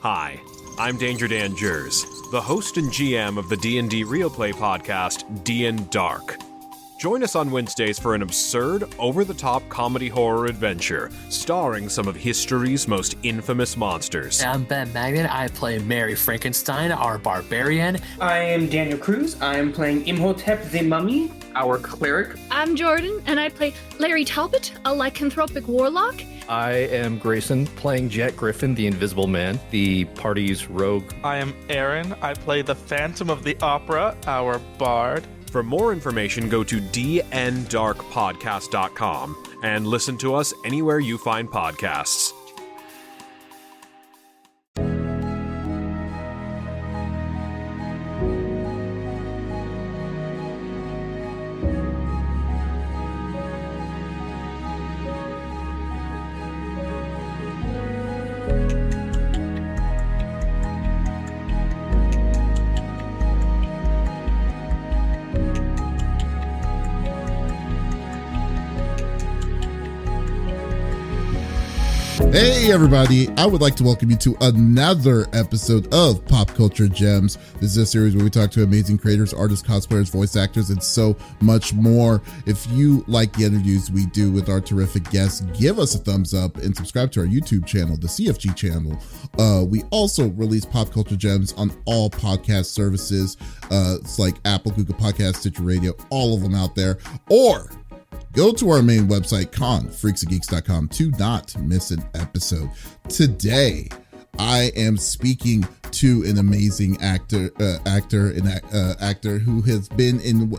Hi, I'm Danger Dan Jers, the host and GM of the D&D Real Play podcast, D&D Dark. Join us on Wednesdays for an absurd, over-the-top comedy horror adventure, starring some of history's most infamous monsters. I'm Ben Magnet. I play Mary Frankenstein, our barbarian. I am Daniel Cruz. I am playing Imhotep the Mummy, our cleric. I'm Jordan, and I play Larry Talbot, a lycanthropic warlock. I am Grayson, playing Jet Griffin, the Invisible Man, the party's rogue. I am Aaron. I play the Phantom of the Opera, our bard. For more information, go to dndarkpodcast.com and listen to us anywhere you find podcasts. Hey everybody, I would like to welcome you to another episode of Pop Culture Gems. This is a series where we talk to amazing creators, artists, cosplayers, voice actors, and so much more. If you like the interviews we do with our terrific guests, give us a thumbs up and subscribe to our YouTube channel, the CFG channel. We also release Pop Culture Gems on all podcast services. It's like Apple, Google Podcasts, Stitcher Radio, all of them out there. Or go to our main website, freaksandgeeks.com, to not miss an episode. Today, I am speaking to an amazing actor who has been in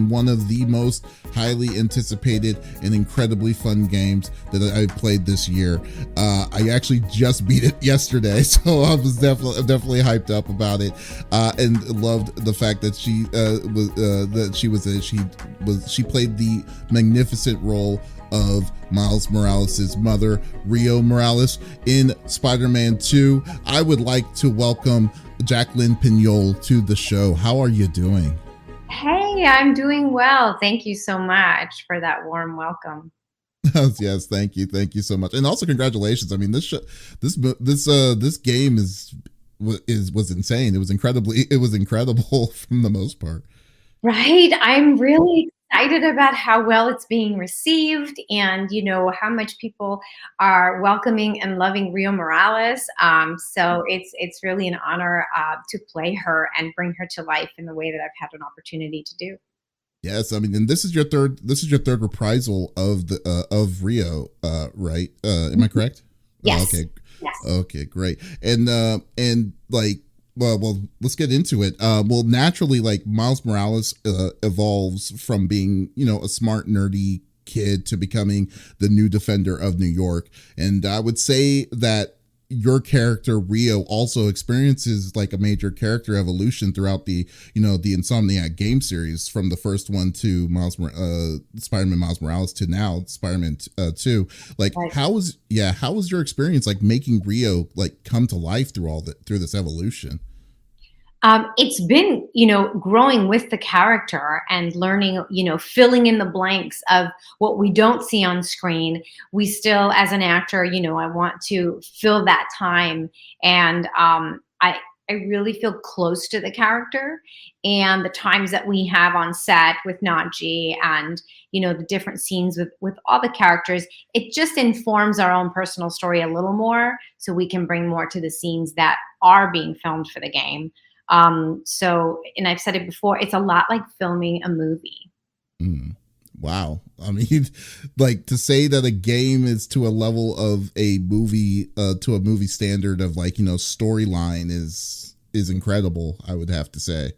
one of the most highly anticipated and incredibly fun games that I played this year. I actually just beat it yesterday, so I was definitely hyped up about it, and loved the fact that she played the magnificent role of Miles Morales' mother, Rio Morales, in Spider-Man 2. I would like to welcome Jacqueline Piñol to the show. How are you doing? Hey, I'm doing well. Thank you so much for that warm welcome. Yes, thank you so much, and also congratulations. I mean, this game was insane. It was incredible from the most part. Right. I'm really excited about how well it's being received, and how much people are welcoming and loving Rio Morales. So it's really an honor to play her and bring her to life in the way that I've had an opportunity to do. Yes, I mean, and this is your third reprisal of Rio, right? Am I correct? Yes. Okay. Yes. Okay, great. And like, well, let's get into it. Well, naturally, like, Miles Morales evolves from being, a smart, nerdy kid to becoming the new defender of New York. And I would say that your character, Rio, also experiences like a major character evolution throughout the Insomniac game series, from the first one to Spider-Man Miles Morales to now Spider-Man 2. Like, right. How was your experience like making Rio like come to life through this evolution? It's been, growing with the character and learning, filling in the blanks of what we don't see on screen. We still, as an actor, I want to fill that time. And I really feel close to the character, and the times that we have on set with Najee and, the different scenes with all the characters, it just informs our own personal story a little more, so we can bring more to the scenes that are being filmed for the game. So, and I've said it before, it's a lot like filming a movie. Wow. I mean, like, to say that a game is to a level of a movie, to a movie standard of like, storyline is incredible, I would have to say.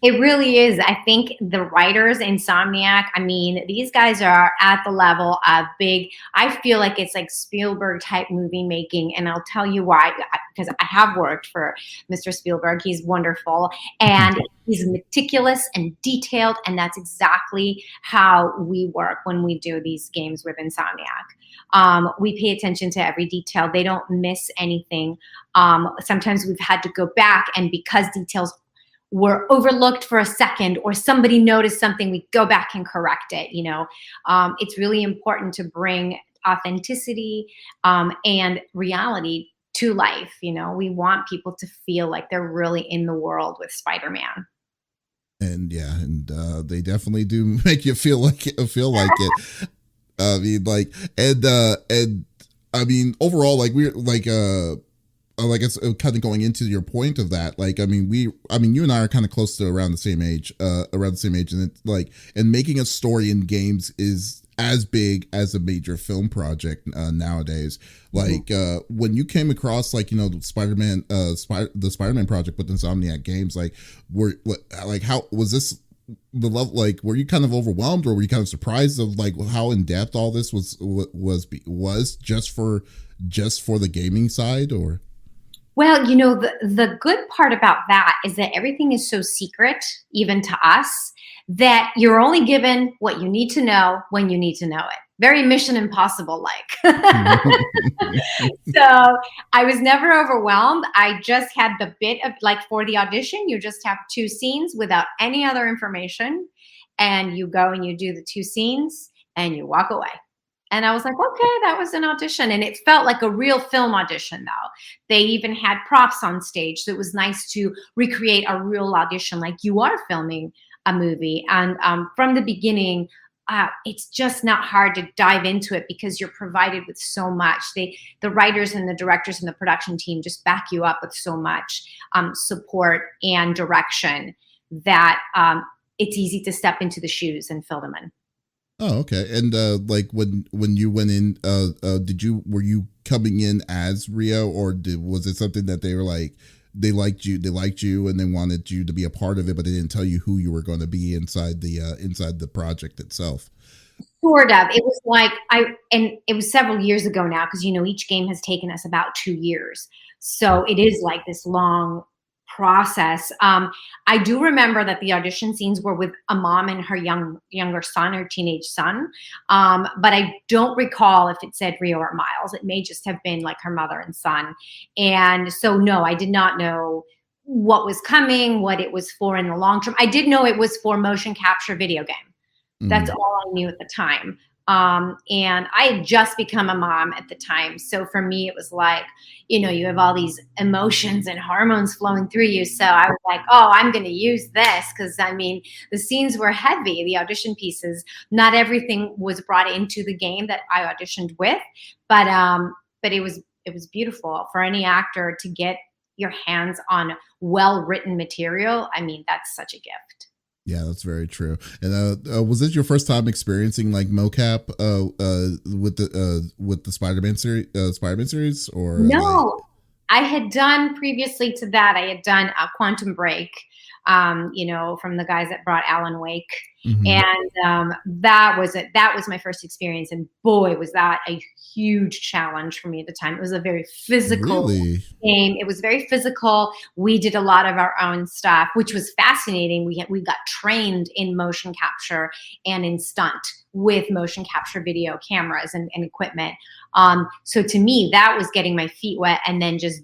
It really is. I think the writers, Insomniac, I mean, these guys are at the level of big. I feel like it's like Spielberg type movie making. And I'll tell you why, because I have worked for Mr. Spielberg. He's wonderful, and he's meticulous and detailed. And that's exactly how we work when we do these games with Insomniac. We pay attention to every detail. They don't miss anything. Sometimes we've had to go back, and because details were overlooked for a second, or somebody noticed something, we go back and correct it. It's really important to bring authenticity and reality to life. We want people to feel like they're really in the world with Spider-Man. And they definitely do make you feel like it. I mean, like, and I mean, overall, like we're like it's kind of going into your point of that. Like, I mean, you and I are kind of close to around the same age, and it's like, and making a story in games is as big as a major film project nowadays. Like, when you came across, like, the Spider-Man, the Spider-Man project with Insomniac Games, like, how was this the level? Like, were you kind of overwhelmed, or were you kind of surprised of like how in depth all this was just for the gaming side, or? Well, the good part about that is that everything is so secret, even to us, that you're only given what you need to know when you need to know it. Very Mission Impossible like. So I was never overwhelmed. I just had the bit of, like, for the audition, you just have 2 scenes without any other information. And you go and you do the 2 scenes and you walk away. And I was like, okay, that was an audition. And it felt like a real film audition, though. They even had props on stage. So it was nice to recreate a real audition, like you are filming a movie. And from the beginning, it's just not hard to dive into it because you're provided with so much. The writers and the directors and the production team just back you up with so much support and direction that it's easy to step into the shoes and fill them in. Oh, okay. And like when you went in, were you coming in as Rio, or was it something that they were like, they liked you and they wanted you to be a part of it, but they didn't tell you who you were going to be inside the project itself? Sort of. It was like and it was several years ago now, because each game has taken us about 2 years, so it is like this long process. I do remember that the audition scenes were with a mom and her younger son, her teenage son, but I don't recall if it said Rio or Miles. It may just have been like her mother and son. And so no, I did not know what was coming, what it was for in the long term. I did know it was for motion capture video game. That's all I knew at the time. And I had just become a mom at the time. So for me, it was like, you have all these emotions and hormones flowing through you. So I was like, oh, I'm going to use this. Cause I mean, the scenes were heavy, the audition pieces, not everything was brought into the game that I auditioned with, but it was beautiful for any actor to get your hands on well-written material. I mean, that's such a gift. Yeah, that's very true. And was this your first time experiencing like mocap with the Spider-Man series, or no? I had done previously to that. I had done a Quantum Break, from the guys that brought Alan Wake, and that was my first experience. And boy, was that a huge challenge for me at the time. It was a very physical game. It was very physical. We did a lot of our own stuff, which was fascinating. We got trained in motion capture and in stunt with motion capture video cameras and equipment. So to me, that was getting my feet wet and then just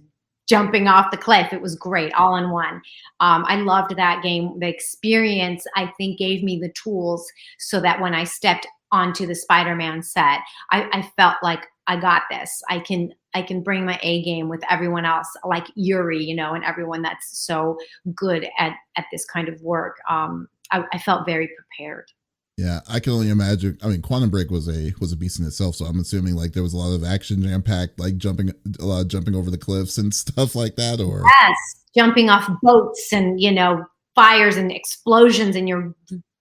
jumping off the cliff. It was great, all in one. I loved that game. The experience, I think, gave me the tools so that when I stepped onto the Spider-Man set, I felt like I got this. I can bring my A game with everyone else, like Yuri, and everyone that's so good at this kind of work. I felt very prepared. Yeah, I can only imagine. I mean, Quantum Break was a beast in itself. So I'm assuming like there was a lot of action jam packed, like jumping over the cliffs and stuff like that. Or yes, jumping off boats and fires and explosions, and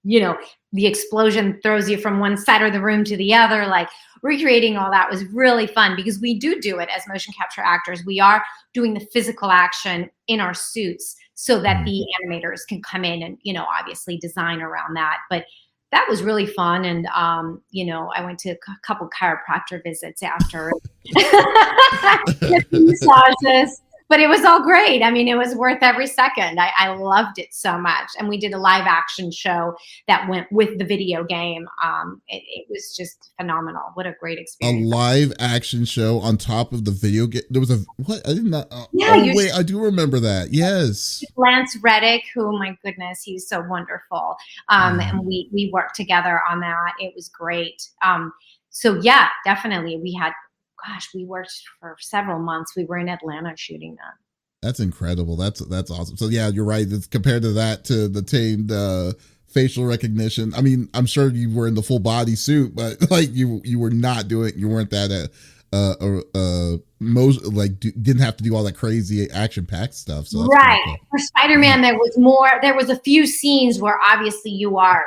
the explosion throws you from one side of the room to the other. Like recreating all that was really fun because we do it as motion capture actors. We are doing the physical action in our suits so that the animators can come in and obviously design around that. But that was really fun. And, I went to a couple chiropractor visits after massages, but it was all great. I mean, it was worth every second. I loved it so much. And we did a live action show that went with the video game. It was just phenomenal. What a great experience. A live action show on top of the video game. There was what? I did not. Wait, I do remember that. Yes. Lance Reddick, who, my goodness, he's so wonderful. And we worked together on that. It was great. So yeah, definitely. We had gosh, we worked for several months. We were in Atlanta shooting that. That's incredible. That's awesome. So yeah, you're right. It's compared to that, to the tamed facial recognition. I mean, I'm sure you were in the full body suit, but like you weren't that most like didn't have to do all that crazy action packed stuff. So that's right. cool. For Spider-Man, there was a few scenes where obviously you are,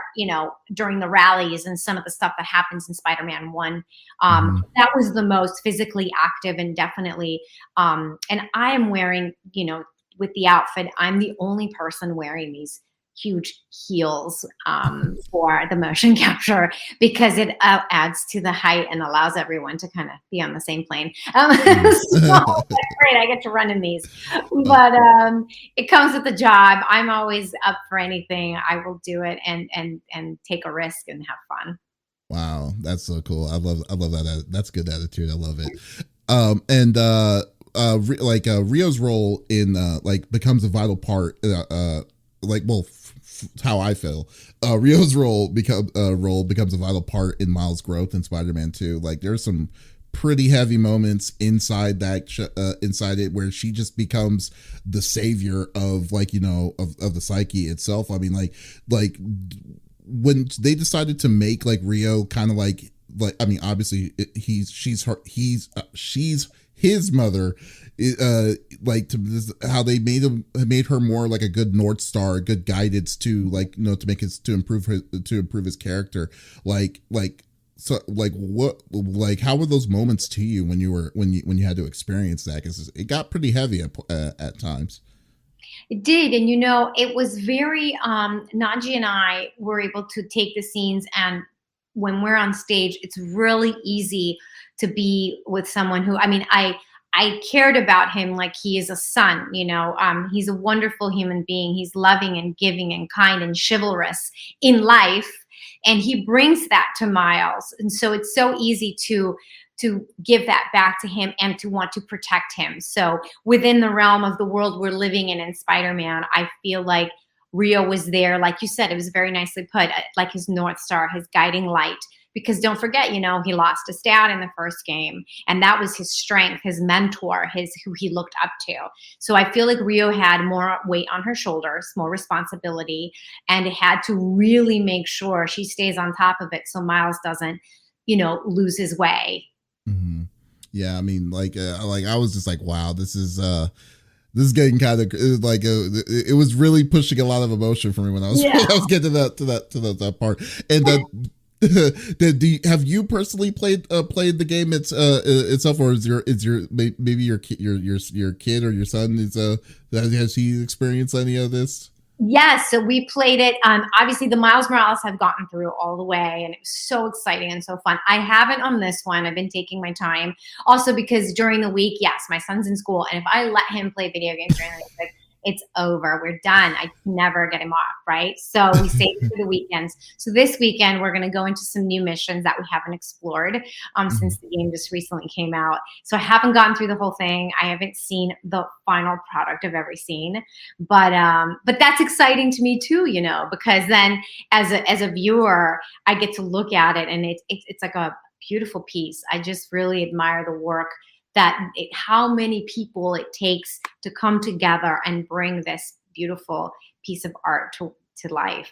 during the rallies and some of the stuff that happens in Spider-Man 1. That was the most physically active, and definitely, and I am wearing, with the outfit, I'm the only person wearing these huge heels for the motion capture, because it adds to the height and allows everyone to kind of be on the same plane. So that's great. I get to run in these, but it comes with the job. I'm always up for anything. I will do it and take a risk and have fun. Wow, that's so cool. I love that. That's good attitude. I love it. Rio's role in becomes a vital part. How I feel, Rio's role becomes a vital part in Miles' growth in Spider-Man 2. Like, there's some pretty heavy moments inside inside it where she just becomes the savior of of the psyche itself. I mean, like when they decided to make Rio kind of I mean, obviously she's his mother, how they made her more like a good North Star, a good guidance to to improve his character. How were those moments to you when you had to experience that? Because it got pretty heavy at times. It did. And, it was very, Najee and I were able to take the scenes, and when we're on stage, it's really easy to be with someone who, I mean, I cared about him like he is a son, he's a wonderful human being. He's loving and giving and kind and chivalrous in life. And he brings that to Miles. And so it's so easy to give that back to him and to want to protect him. So within the realm of the world we're living in Spider-Man, I feel like Rio was there. Like you said, it was very nicely put, like his North Star, his guiding light. Because don't forget, he lost his dad in the first game, and that was his strength, his mentor, who he looked up to. So I feel like Rio had more weight on her shoulders, more responsibility, and it had to really make sure she stays on top of it so Miles doesn't, lose his way. Mm-hmm. Yeah, I mean, I was just like, wow, this is getting kind of it was really pushing a lot of emotion for me when I was getting to that part. And have you personally played the game itself, or is your maybe your kid or your son has he experienced any of this? Yes, so we played it. Obviously, the Miles Morales have gotten through all the way, and it was so exciting and so fun. I haven't on this one. I've been taking my time. Also, because during the week, yes, my son's in school, and if I let him play video games during the week, it's over. We're done. I can never get him off, right? So we save it for the weekends. So this weekend, we're going to go into some new missions that we haven't explored since the game just recently came out. So I haven't gotten through the whole thing. I haven't seen the final product of every scene. But that's exciting to me too, because then as a viewer, I get to look at it, and it's like a beautiful piece. I just really admire the work how many people it takes to come together and bring this beautiful piece of art to life.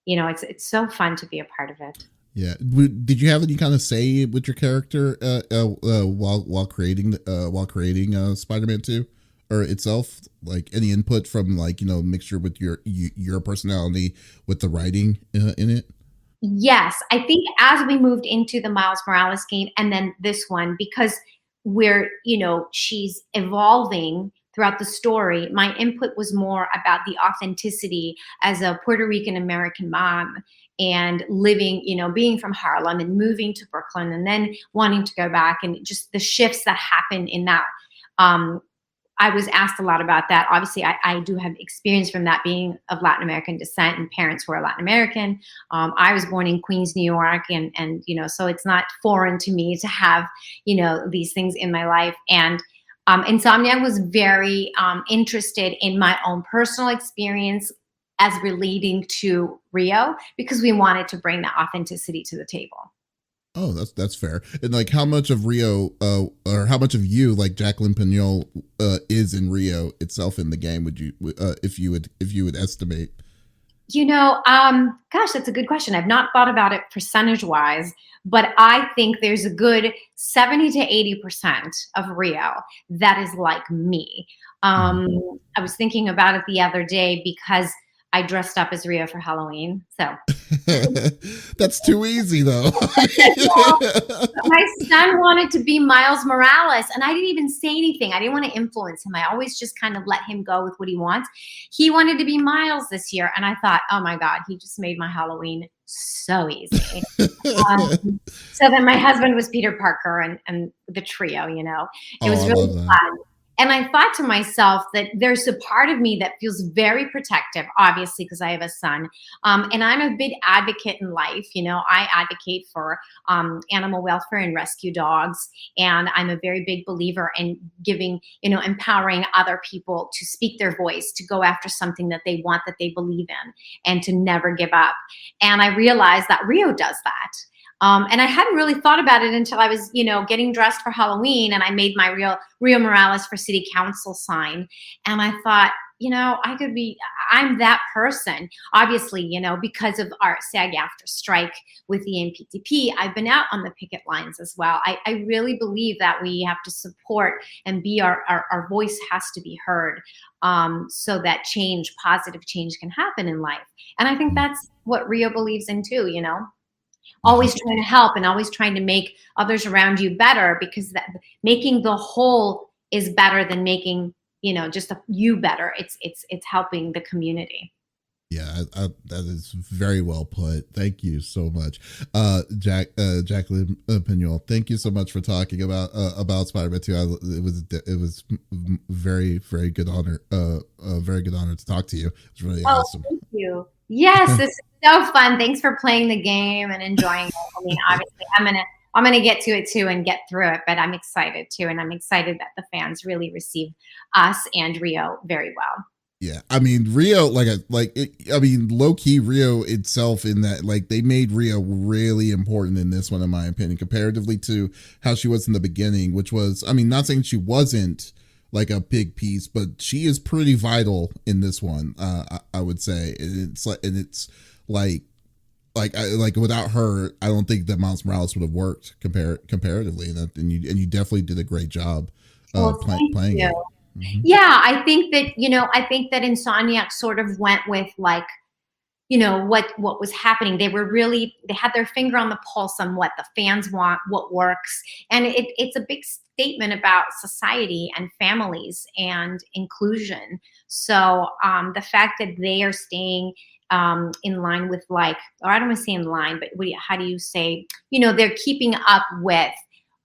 It's so fun to be a part of it. Yeah. Did you have any kind of say with your character while creating Spider-Man 2 or itself? Like any input from mixture with your personality with the writing in it? Yes, I think as we moved into the Miles Morales game and then this one, because where she's evolving throughout the story, my input was more about the authenticity as a Puerto Rican American mom and living, being from Harlem and moving to Brooklyn and then wanting to go back, and just the shifts that happen in that. I was asked a lot about that. Obviously, I do have experience from that, being of Latin American descent, and parents who are Latin American. I was born in Queens, New York, and so it's not foreign to me to have, these things in my life. And Insomniac was very interested in my own personal experience as relating to Rio, because we wanted to bring that authenticity to the table. Oh, that's fair. And like, how much of Rio, or how much of you, like Jacqueline Piñol, is in Rio itself in the game? Would you, if you would estimate? Gosh, that's a good question. I've not thought about it percentage wise, but I think there's a good 70 to 80% of Rio that is like me. I was thinking about it the other day because I dressed up as Rio for Halloween. So That's too easy, though. my son wanted to be Miles Morales, and I didn't even say anything. I didn't want to influence him. I always just kind of let him go with what he wants. He wanted to be Miles this year, and I thought, oh my God, he just made my Halloween so easy. So then my husband was Peter Parker and the trio, it was really fun. And I thought to myself that there's a part of me that feels very protective, obviously, because I have a son. And I'm a big advocate in life. I advocate for animal welfare and rescue dogs. And I'm a very big believer in giving, empowering other people to speak their voice, to go after something that they want, that they believe in, and to never give up. And I realized that Rio does that. And I hadn't really thought about it until I was, getting dressed for Halloween, and I made my Rio Morales for City Council sign. And I thought, I'm that person. Obviously, because of our SAG-AFTRA strike with the NPTP, I've been out on the picket lines as well. I really believe that we have to support and be our voice has to be heard, so that positive change can happen in life. And I think that's what Rio believes in too, always trying to help and always trying to make others around you better, because making the whole is better than making, just you better. It's helping the community. Yeah, that is very well put. Thank you so much, Jacqueline Piñol. Thank you so much for talking about Spider-Man 2. It was very, very good honor. A very good honor to talk to you. It's really awesome. Thank you. Yes, this is so fun. Thanks for playing the game and enjoying it. I mean, obviously, I'm gonna get to it too and get through it, but I'm excited too, and I'm excited that the fans really receive us and Rio very well. Yeah, I mean Rio, low key Rio itself, in that like they made Rio really important in this one, in my opinion, comparatively to how she was in the beginning, which was, not saying she wasn't like a big piece, but she is pretty vital in this one. I would say it's like without her, I don't think that Miles Morales would have worked comparatively, and you definitely did a great job playing it. Mm-hmm. Yeah, I think that Insomniac sort of went with like, what was happening. They had their finger on the pulse on what the fans want, what works. And it's a big statement about society and families and inclusion. So the fact that they are staying in line with, like, or I don't want to say in line, but how do you say, they're keeping up with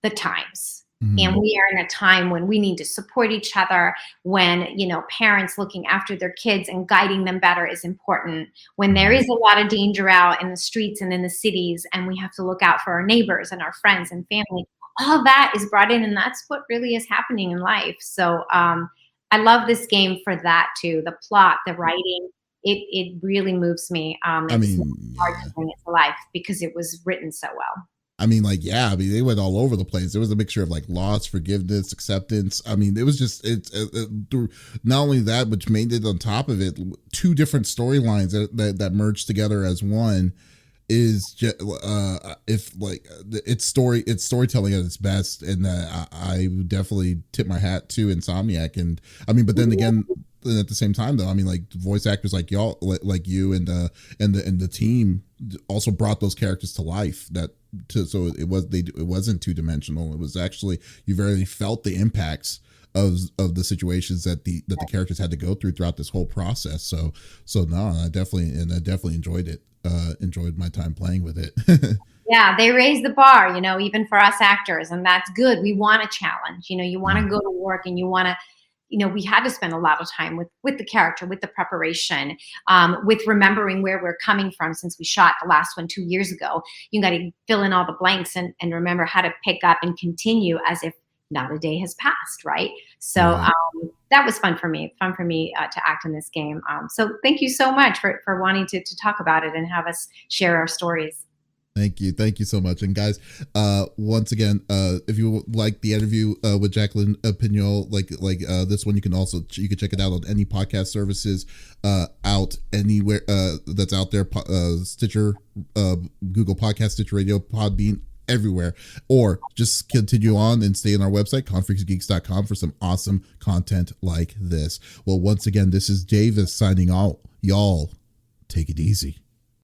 the times. And we are in a time when we need to support each other, when, parents looking after their kids and guiding them better is important, when there is a lot of danger out in the streets and in the cities, and we have to look out for our neighbors and our friends and family. All that is brought in, and that's what really is happening in life. So I love this game for that too. The plot, the writing, it really moves me. Hard to bring it to life because it was written so well. They went all over the place. There was a mixture of like loss, forgiveness, acceptance. It was just not only that, but made it on top of it, two different storylines that merged together as one. Is just it's storytelling at its best, and I would definitely tip my hat to Insomniac. And but then again, at the same time though, voice actors like y'all, like you and the team also brought those characters to life. So it wasn't two-dimensional. It was actually, you very felt the impacts of the situations that the characters had to go throughout this whole process. So no, I definitely enjoyed it. Enjoyed my time playing with it. Yeah, they raised the bar, even for us actors, and that's good. We want a challenge. You want to go to work, and you want to. We had to spend a lot of time with the character, with the preparation, with remembering where we're coming from, since we shot the last one 2 years ago. You got to fill in all the blanks and remember how to pick up and continue as if not a day has passed, right? So that was fun for me. To act in this game. So thank you so much for wanting to talk about it and have us share our stories. Thank you so much. And guys, once again, if you like the interview with Jacqueline Piñol, like this one, you can check it out on any podcast services out anywhere that's out there, Stitcher, Google Podcast, Stitcher Radio, Podbean, everywhere. Or just continue on and stay on our website, confreaksgeeks.com, for some awesome content like this. Well, once again, this is Davis signing out. Y'all take it easy.